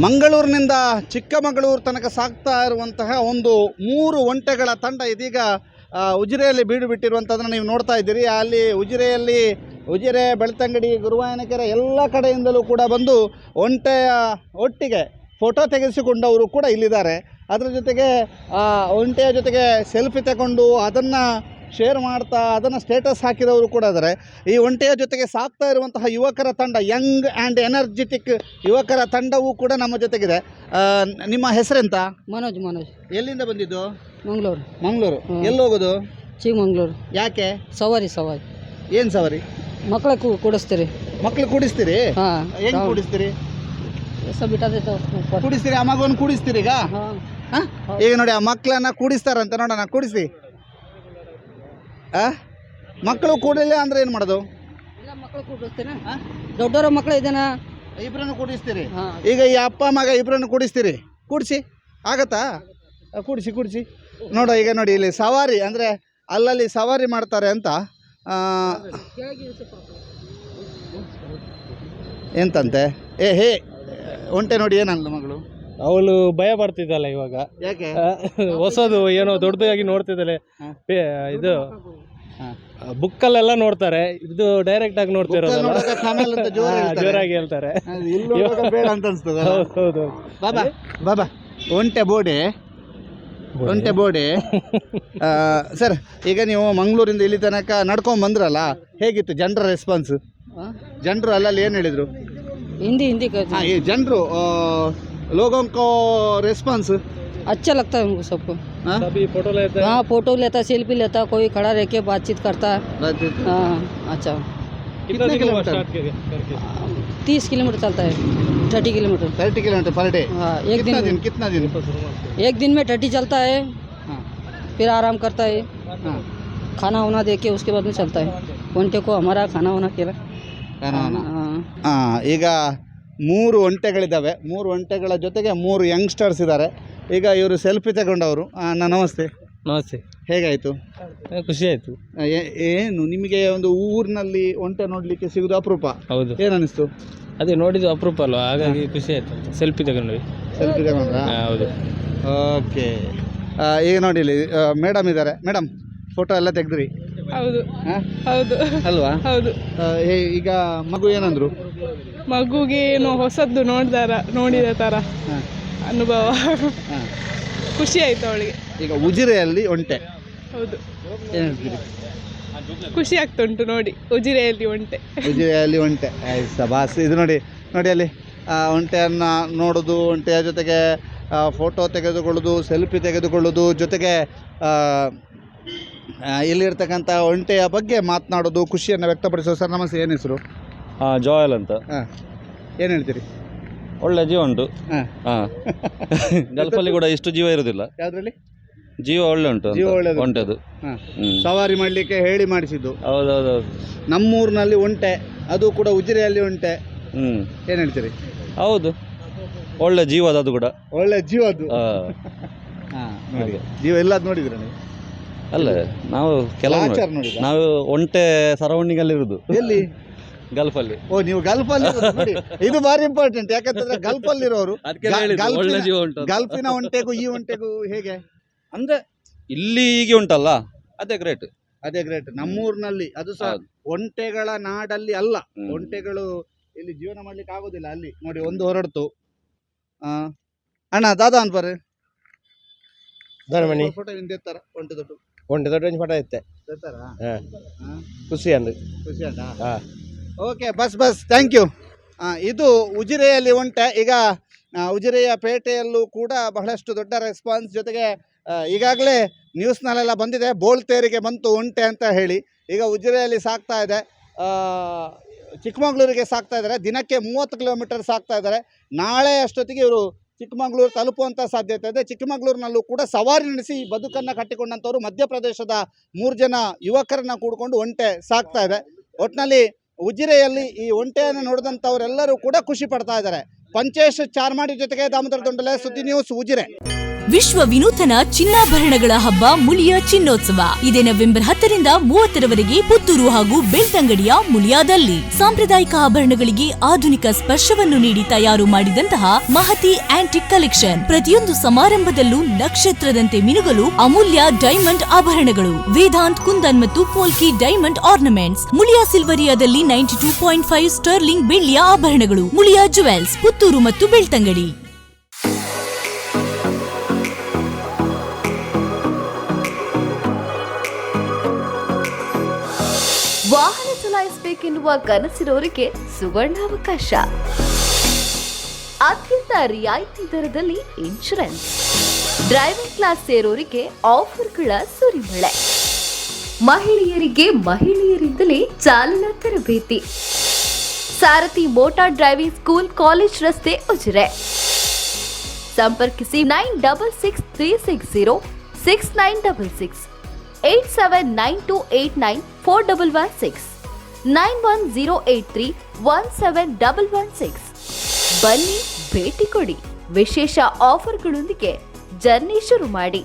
ಮಂಗಳೂರಿನಿಂದ ಚಿಕ್ಕಮಗಳೂರು ತನಕ ಸಾಗ್ತಾ ಇರುವಂತಹ ಒಂದು 3 ಒಂಟೆಗಳ ತಂಡ ಇದೀಗ ಉಜಿರೆಯಲ್ಲಿ ಬೀಡು ಬಿಟ್ಟಿರುವಂಥದ್ದನ್ನು ನೀವು ನೋಡ್ತಾ ಇದ್ದೀರಿ. ಅಲ್ಲಿ ಉಜಿರೆ, ಬೆಳ್ತಂಗಡಿ, ಗುರುವಾಯನಕೆರೆ ಎಲ್ಲ ಕಡೆಯಿಂದಲೂ ಕೂಡ ಬಂದು ಒಂಟೆಯ ಒಟ್ಟಿಗೆ ಫೋಟೋ ತೆಗೆಸಿಕೊಂಡವರು ಕೂಡ ಇಲ್ಲಿದ್ದಾರೆ. ಅದರ ಜೊತೆಗೆ ಒಂಟೆಯ ಜೊತೆಗೆ ಸೆಲ್ಫಿ ತಗೊಂಡು ಅದನ್ನು ಶೇರ್ ಮಾಡ್ತಾ ಅದನ್ನು ಸ್ಟೇಟಸ್ ಹಾಕಿದವರು ಕೂಡ ಇದ್ದಾರೆ. ಈ ಒಂಟೆಯ ಜೊತೆಗೆ ಸಾಕ್ತಾ ಇರುವಂತಹ ಯುವಕರ ತಂಡ, ಯಂಗ್ ಆ್ಯಂಡ್ ಎನರ್ಜೆಟಿಕ್ ಯುವಕರ ತಂಡವೂ ಕೂಡ ನಮ್ಮ ಜೊತೆಗಿದೆ. ನಿಮ್ಮ ಹೆಸರೆಂತ? ಮನೋಜ್. ಎಲ್ಲಿಂದ ಬಂದಿದ್ದು? ಮಂಗಳೂರು. ಎಲ್ಲಿ ಹೋಗೋದು? ಚಿಕ್ಕಮಂಗ್ಳೂರು. ಯಾಕೆ? ಸವಾರಿ. ಏನು ಸವಾರಿ? ಮಕ್ಕಳು ಕೂಡಿಸ್ತೀರಿ. ಮಕ್ಕಳು ಕೂಡಿಸ್ತೀರಿ? ಹಾಂ. ಹೆಂಗೆ ಕೂಡಿಸ್ತೀರಿ? ಕೂಡಿಸ್ತೀರಿ? ಆ ಮಗುವನ್ನು ಕೂಡಿಸ್ತೀರಿ ಈಗ? ಈಗ ನೋಡಿ ಆ ಮಕ್ಕಳನ್ನ ಕೂಡಿಸ್ತಾರಂತೆ, ನೋಡೋಣ, ಕೂಡಿಸಿ. ಮಕ್ಕಳು ಕೂಡಲಿಲ್ಲ ಅಂದ್ರೆ ಏನು ಮಾಡೋದು? ಮಕ್ಕಳು ಕೂಡಿಸ್ತೀನ, ದೊಡ್ಡವರ ಮಕ್ಕಳು ಇದನ್ನ ಇಬ್ಬರನ್ನು ಕೂಡಿಸ್ತೀರಿ. ಈಗ ಈ ಅಪ್ಪ ಮಗ ಇಬ್ಬರನ್ನು ಕೂಡಿಸ್ತೀರಿ, ಕೂಡಿಸಿ ಆಗತ್ತಾ? ಕೂಡಿಸಿ ನೋಡ. ಈಗ ನೋಡಿ ಇಲ್ಲಿ ಸವಾರಿ ಅಂದರೆ ಅಲ್ಲಲ್ಲಿ ಸವಾರಿ ಮಾಡ್ತಾರೆ ಅಂತ. ಎಂತಂತೆ? ಹೇ ಒಂಟೆ ನೋಡಿ ಏನಲ್ಲ ಮಗಳು, ಅವಳು ಭಯ ಪಡ್ತಿದ್ದಲ್ಲ ಇವಾಗ. ಯಾಕೆ? ಹೊಸದು ಏನೋ ದೊಡ್ಡದಾಗಿ ನೋಡ್ತಿದ್ದಾಳೆ. ಇದು ಬುಕ್ಕಲ್ಲೆಲ್ಲ ನೋಡ್ತಾರೆ, ಇದು ಡೈರೆಕ್ಟ್ ಆಗಿ ನೋಡ್ತಿರೋದಲ್ಲ, ಜೋರಾಗಿ ಹೇಳ್ತಾರೆ. ಬೇಡ ಅಂತ ಅನ್ಸ್ತದ. ಹೌದು. ಬಾಬಾ ಒಂಟೆ ಬೋಡೆ ಸರ್, ಈಗ ನೀವು ಮಂಗಳೂರಿಂದ ಇಲ್ಲಿ ತನಕ ನಡ್ಕೊಂಡ್ ಬಂದ್ರಲ್ಲ, ಹೇಗಿತ್ತು ಜನರ ರೆಸ್ಪಾನ್ಸ್? ಜನರು ಅಲ್ಲಲ್ಲಿ ಏನು ಹೇಳಿದ್ರು? हिंदी जनरू लोगों को रेस्पॉन्स अच्छा लगता है उनको सबको. सभी फोटो लेता है. हाँ, फोटो लेता है, सेल्फी लेता है, कोई खड़ा रह के बातचीत करता है. हाँ, अच्छा. कितना किलोमीटर 30 किलोमीटर चलता है. 30 किलोमीटर पर डे. हाँ, कितना दिन एक दिन में 30 चलता है. फिर आराम करता है. खाना वाना दे के उसके बाद में चलता है. घंटे को हमारा खाना वाना केला. ಈಗ 3 ಒಂಟೆಗಳಿದ್ದಾವೆ. 3 ಒಂಟೆಗಳ ಜೊತೆಗೆ 3 ಯಂಗ್ಸ್ಟರ್ಸ್ ಇದ್ದಾರೆ. ಈಗ ಇವರು ಸೆಲ್ಫಿ ತಗೊಂಡವರು. ನಮಸ್ತೆ. ಹೇಗಾಯಿತು? ಖುಷಿ ಆಯಿತು. ಏನು ನಿಮಗೆ ಒಂದು ಊರಿನಲ್ಲಿ ಒಂಟೆ ನೋಡಲಿಕ್ಕೆ ಸಿಗೋದು ಅಪರೂಪ. ಹೌದು. ಏನು ಅನಿಸ್ತು? ಅದೇ ನೋಡಿದ್ದು ಅಪರೂಪ ಅಲ್ವಾ, ಹಾಗಾಗಿ ಖುಷಿ ಆಯಿತು. ಸೆಲ್ಫಿ ತಗೊಂಡ್ರಾ? ಹೌದು. ಓಕೆ. ಈಗ ನೋಡಿ ಇಲ್ಲಿ ಮೇಡಮ್ ಇದ್ದಾರೆ. ಮೇಡಮ್, ಫೋಟೋ ಎಲ್ಲ ತೆಗೆದ್ರಿ? ಹೌದು. ಅಲ್ವಾ? ಹೌದು. ಈಗ ಮಗು ಏನಂದ್ರು? ಮಗುಗೆ ಏನೋ ಹೊಸದ್ದು ನೋಡಿದ ತರ ಅನುಭವ. ಖುಷಿ ಆಯ್ತು ಅವಳಿಗೆ. ಈಗ ಉಜಿರೆಯಲ್ಲಿ ಒಂಟೆ. ಹೌದು. ಏನು ಹೇಳ್ತೀರಿ? ಖುಷಿ ಆಗ್ತುಂಟು ನೋಡಿ, ಉಜಿರೆಯಲ್ಲಿ ಒಂಟೆ. ಬಾಸ್, ಇದು ನೋಡಿ ಅಲ್ಲಿ ಒಂಟೆಯನ್ನು ನೋಡೋದು, ಒಂಟೆಯ ಜೊತೆಗೆ ಫೋಟೋ ತೆಗೆದುಕೊಳ್ಳೋದು, ಸೆಲ್ಫಿ ತೆಗೆದುಕೊಳ್ಳೋದು, ಜೊತೆಗೆ ಇಲ್ಲಿರ್ತಕ್ಕಂಥ ಒಂಟೆಯ ಬಗ್ಗೆ ಮಾತನಾಡೋದು, ಖುಷಿಯನ್ನು ವ್ಯಕ್ತಪಡಿಸೋದು. ಸರ್ ನಮಸ್ತೆ, ಏನು ಹೆಸರು? ಜೋಯಲ್ ಅಂತ. ಏನು ಹೇಳ್ತೀರಿ? ಒಳ್ಳೆ ಜೀವ ಉಂಟು. ಗಲ್ಫಲ್ಲಿ ಕೂಡ ಇಷ್ಟು ಜೀವ ಇರೋದಿಲ್ಲ. ಯಾವುದ್ರಲ್ಲಿ? ಜೀವ ಒಳ್ಳೆ ಉಂಟು. ಒಂಟೆದು ಸವಾರಿ ಮಾಡಲಿಕ್ಕೆ ಹೇಳಿ ಮಾಡಿಸಿದ್ದು. ಹೌದೌದು. ನಮ್ಮೂರಿನಲ್ಲಿ ಒಂಟೆ, ಅದು ಕೂಡ ಉಜಿರೆಯಲ್ಲಿ ಒಂಟೆ. ಏನು ಹೇಳ್ತೀರಿ? ಹೌದು, ಒಳ್ಳೆ ಜೀವದ, ಅದು ಕೂಡ ಒಳ್ಳೆ ಜೀವದು. ಜೀವ ಎಲ್ಲದು ನೋಡಿದ್ರೆ ನೀವು? ಅಲ್ಲ, ನಾವು ಒಂಟೆ ಸರೌಂಡಿಂಗ್ ಅಲ್ಲಿ ಇರುದು. ಎಲ್ಲಿ? ಗಲ್ಫಲ್ಲಿ. ನೀವು ಗಲ್ಫಲ್ಲಿ ನೋಡಿ, ಇದು ಬಾರಿ ಇಂಪಾರ್ಟೆಂಟ್. ಯಾಕಂತಂದ್ರೆ ಗಲ್ಫಲ್ಲಿ ಇರೋರು ಗಲ್ಫಿನ ಒಂಟೆಗೂ ಈ ಒಂಟೆಗೂ ಹೇಗೆ ಅಂದ್ರೆ ಇಲ್ಲಿ ಹೀಗೆ ಉಂಟಲ್ಲ, ಅದೇ ಗ್ರೇಟ್. ನಮ್ಮೂರಿನಲ್ಲಿ ಅದು ಸಹ ಒಂಟೆಗಳ ನಾಡಲ್ಲಿ ಅಲ್ಲ. ಒಂಟೆಗಳು ಇಲ್ಲಿ ಜೀವನ ಮಾಡ್ಲಿಕ್ಕೆ ಆಗೋದಿಲ್ಲ. ಅಲ್ಲಿ ನೋಡಿ ಒಂದು ಹೊರಡ್ತು. ಅಣ್ಣ ದಾದಾ ಅನ್ಬಾರೆ ಫೋಟೋ ಹಿಂದೆತ್ತಾರ ಒಂಟೆ ದೊಡ್ಡ ಫೋಟೋ ಇತ್ತೆ. ಖುಷಿ ಅಂದ. ಓಕೆ, ಬಸ್ ಥ್ಯಾಂಕ್ ಯು. ಇದು ಉಜಿರೆಯಲ್ಲಿ ಒಂಟೆ. ಈಗ ಉಜಿರೆಯ ಪೇಟೆಯಲ್ಲೂ ಕೂಡ ಬಹಳಷ್ಟು ದೊಡ್ಡ ರೆಸ್ಪಾನ್ಸ್. ಜೊತೆಗೆ ಈಗಾಗಲೇ ನ್ಯೂಸ್ನಲ್ಲೆಲ್ಲ ಬಂದಿದೆ, ಬೋಳ್ತೇರಿಗೆ ಬಂತು ಒಂಟೆ ಅಂತ ಹೇಳಿ. ಈಗ ಉಜಿರೆಯಲ್ಲಿ ಸಾಕ್ತಾ ಇದೆ, ಚಿಕ್ಕಮಗಳೂರಿಗೆ ಸಾಕ್ತಾ ಇದ್ದಾರೆ. ದಿನಕ್ಕೆ 30 ಕಿಲೋಮೀಟರ್ ಸಾಕ್ತಾ ಇದ್ದಾರೆ. ನಾಳೆ ಅಷ್ಟೊತ್ತಿಗೆ ಇವರು ಚಿಕ್ಕಮಗಳೂರು ತಲುಪುವಂಥ ಸಾಧ್ಯತೆ ಇದೆ. ಚಿಕ್ಕಮಗಳೂರಿನಲ್ಲೂ ಕೂಡ ಸವಾರಿ ನಡೆಸಿ ಬದುಕನ್ನು ಕಟ್ಟಿಕೊಂಡಂಥವ್ರು ಮಧ್ಯಪ್ರದೇಶದ 3 ಜನ ಯುವಕರನ್ನ ಕೂಡಿಕೊಂಡು ಒಂಟೆ ಸಾಕ್ತಾ ಇದೆ. ಒಟ್ಟಿನಲ್ಲಿ ಉಜಿರೆಯಲ್ಲಿ ಈ ಒಂಟೆಯನ್ನು ನೋಡಿದಂಥವರೆಲ್ಲರೂ ಕೂಡ ಖುಷಿ ಪಡ್ತಾ ಇದ್ದಾರೆ. ಪಂಚೇಶ್ ಚಾರ್ಮಾಡಿ ಜೊತೆಗೆ ದಾಮೋದರ ದೊಂಡಲೆ, ಸುದ್ದಿ ನ್ಯೂಸ್, ಉಜಿರೆ. ವಿಶ್ವ ವಿನೂತನ ಚಿನ್ನಾಭರಣಗಳ ಹಬ್ಬ ಮುಳಿಯಾ ಚಿನ್ನೋತ್ಸವ ಇದೇ ನವೆಂಬರ್ 10ರಿಂದ 30ರವರೆಗೆ ಪುತ್ತೂರು ಹಾಗೂ ಬೆಳ್ತಂಗಡಿಯ ಮುಳಿಯಾದಲ್ಲಿ ಸಾಂಪ್ರದಾಯಿಕ ಆಭರಣಗಳಿಗೆ ಆಧುನಿಕ ಸ್ಪರ್ಶವನ್ನು ನೀಡಿ ತಯಾರು ಮಾಡಿದಂತಹ ಮಹತಿ ಆಂಟಿಕ್ ಕಲೆಕ್ಷನ್. ಪ್ರತಿಯೊಂದು ಸಮಾರಂಭದಲ್ಲೂ ನಕ್ಷತ್ರದಂತೆ ಮಿನುಗಲು ಅಮೂಲ್ಯ ಡೈಮಂಡ್ ಆಭರಣಗಳು, ವೇದಾಂತ್ ಕುಂದನ್ ಮತ್ತು ಪೋಲ್ಕಿ ಡೈಮಂಡ್ ಆರ್ನಮೆಂಟ್ಸ್. ಮುಳಿಯಾ ಸಿಲ್ವರಿಯಾದಲ್ಲಿ 92.5 ಸ್ಟರ್ಲಿಂಗ್ ಬೆಳ್ಳಿಯ ಆಭರಣಗಳು. ಮುಳಿಯಾ ಜುವೆಲ್ಸ್, ಪುತ್ತೂರು ಮತ್ತು ಬೆಳ್ತಂಗಡಿ. ವಾಹನ ಚಲಾಯಿಸಬೇಕೆನ್ನುವ ಕನಸಿರೋರಿಗೆ ಸುವರ್ಣಾವಕಾಶ. ಅತ್ಯಂತ ರಿಯಾಯಿತಿ ದರದಲ್ಲಿ ಇನ್ಶೂರೆನ್ಸ್. ಡ್ರೈವಿಂಗ್ ಕ್ಲಾಸ್ ಸೇರೋರಿಗೆ ಆಫರ್ಗಳ ಸುರಿಮಳೆ. ಮಹಿಳೆಯರಿಂದಲೇ ಚಾಲನಾ ತರಬೇತಿ. Sarathi motor driving school, college ರಸ್ತೆ, ಉಜಿರೆ. ಸಂಪರ್ಕಿಸಿ 9663606966 8792894116 9108317116. ಬನ್ನಿ, ಭೇಟಿ ಕೊಡಿ. ವಿಶೇಷ ಆಫರ್ಗಳೊಂದಿಗೆ ಜರ್ನಿ ಶುರು ಮಾಡಿ.